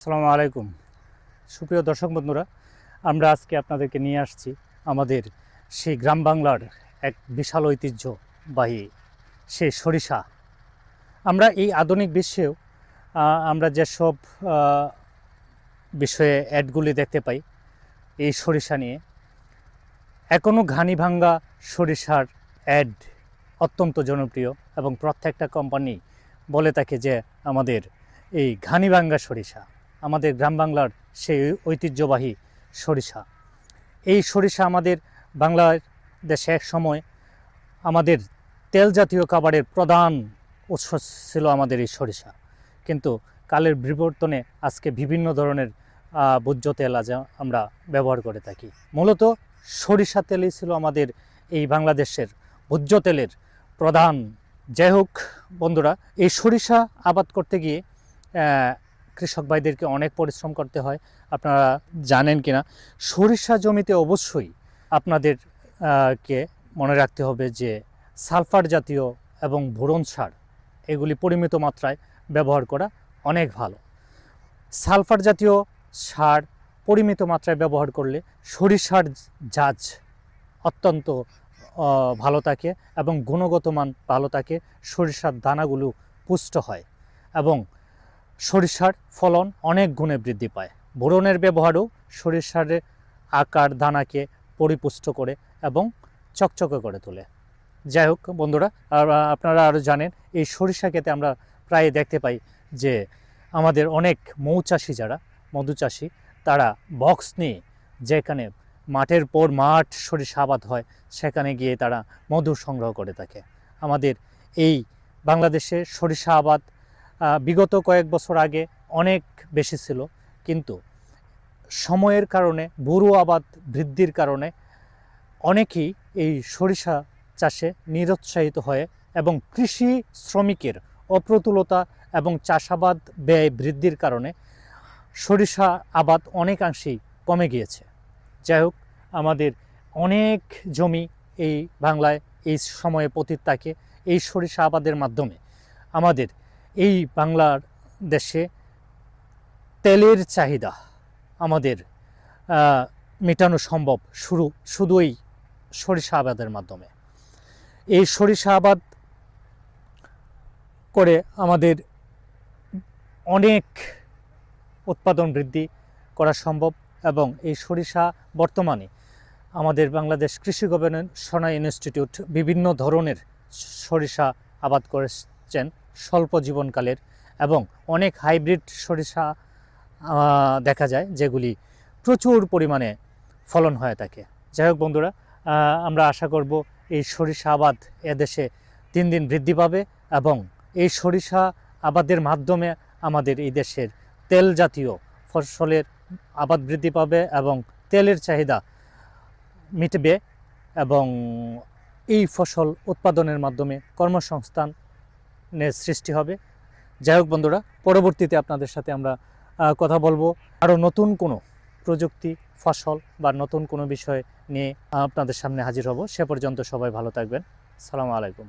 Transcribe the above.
আসসালামু আলাইকুম। সুপ্রিয় দর্শক বন্ধুরা, আমরা আজকে আপনাদেরকে নিয়ে আসছি আমাদের সেই গ্রাম বাংলার এক বিশাল ঐতিহ্যবাহী সেই সরিষা। আমরা এই আধুনিক বিশ্বেও আমরা যেসব বিষয়ে অ্যাডগুলি দেখতে পাই এই সরিষা নিয়ে, এখনও ঘানি ভাঙ্গা সরিষার অ্যাড অত্যন্ত জনপ্রিয় এবং প্রত্যেকটা কোম্পানি বলে থাকে যে আমাদের এই ঘানি ভাঙ্গা সরিষা আমাদের গ্রাম বাংলার সেই ঐতিহ্যবাহী সরিষা। এই সরিষা আমাদের বাংলাদেশে এক সময় আমাদের তেল জাতীয় খাবারের প্রধান উৎস ছিল আমাদের এই সরিষা, কিন্তু কালের বিবর্তনে আজকে বিভিন্ন ধরনের ভোজ্য তেল আজ আমরা ব্যবহার করে থাকি। মূলত সরিষা তেলই ছিল আমাদের এই বাংলাদেশের ভোজ্য তেলের প্রধান। যাই হোক বন্ধুরা, এই সরিষা আবাদ করতে গিয়ে কৃষক ভাইদেরকে অনেক পরিশ্রম করতে হয়। আপনারা জানেন কিনা, সরিষা জমিতে অবশ্যই আপনাদের কে মনে রাখতে হবে যে সালফার জাতীয় এবং বোরন সার এগুলি পরিমিত মাত্রায় ব্যবহার করা অনেক ভালো। সালফার জাতীয় সার পরিমিত মাত্রায় ব্যবহার করলে সরিষার জাজ অত্যন্ত ভালো থাকে এবং গুণগত মান ভালো থাকে। সরিষার দানাগুলো পুষ্ট হয় এবং সরিষার ফলন অনেক গুণে বৃদ্ধি পায়। বোরনের ব্যবহারও সরিষার আকার দানাকে পরিপুষ্ট করে এবং চকচকে করে তোলে। যাই হোক বন্ধুরা, আপনারা আরও জানেন এই সরিষা ক্ষেতে আমরা প্রায় দেখতে পাই যে আমাদের অনেক মৌচাষি যারা মধু চাষি তারা বক্স নিয়ে, যেখানে মাঠের পর মাঠ সরিষা আবাদ হয় সেখানে গিয়ে তারা মধু সংগ্রহ করে থাকে। আমাদের এই বাংলাদেশে সরিষা আবাদ বিগত কয়েক বছর আগে অনেক বেশি ছিল, কিন্তু সময়ের কারণে বুরু আবাদ বৃদ্ধির কারণে অনেকেই এই সরিষা চাষে নিরুৎসাহিত হয়ে এবং কৃষি শ্রমিকের অপ্রতুলতা এবং চাষাবাদ ব্যয় বৃদ্ধির কারণে সরিষা আবাদ অনেকাংশেই কমে গিয়েছে। যাই হোক, আমাদের অনেক জমি এই বাংলায় এই সময়ে পতিত থাকে। এই সরিষা আবাদের মাধ্যমে আমাদের এই বাংলার দেশে তেলের চাহিদা আমাদের মেটানো সম্ভব শুধু এই সরিষা আবাদের মাধ্যমে। এই সরিষা আবাদ করে আমাদের অনেক উৎপাদন বৃদ্ধি করা সম্ভব এবং এই সরিষা বর্তমানে আমাদের বাংলাদেশ কৃষি গবেষণা ইনস্টিটিউট বিভিন্ন ধরনের সরিষা আবাদ করেছেন স্বল্প জীবনকালের, এবং অনেক হাইব্রিড সরিষা দেখা যায় যেগুলি প্রচুর পরিমাণে ফলন হয়ে থাকে। যাই হোক বন্ধুরা, আমরা আশা করব এই সরিষা আবাদ এদেশে দিন দিন বৃদ্ধি পাবে এবং এই সরিষা আবাদের মাধ্যমে আমাদের এই দেশের তেল জাতীয় ফসলের আবাদ বৃদ্ধি পাবে এবং তেলের চাহিদা মিটবে এবং এই ফসল উৎপাদনের মাধ্যমে কর্মসংস্থানের সৃষ্টি হবে। যাই হোক বন্ধুরা, পরবর্তীতে আপনাদের সাথে আমরা কথা বলবো আরও নতুন কোনো প্রযুক্তি, ফসল বা নতুন কোনো বিষয় নিয়ে আপনাদের সামনে হাজির হব। সে পর্যন্ত সবাই ভালো থাকবেন। আসসালামু আলাইকুম।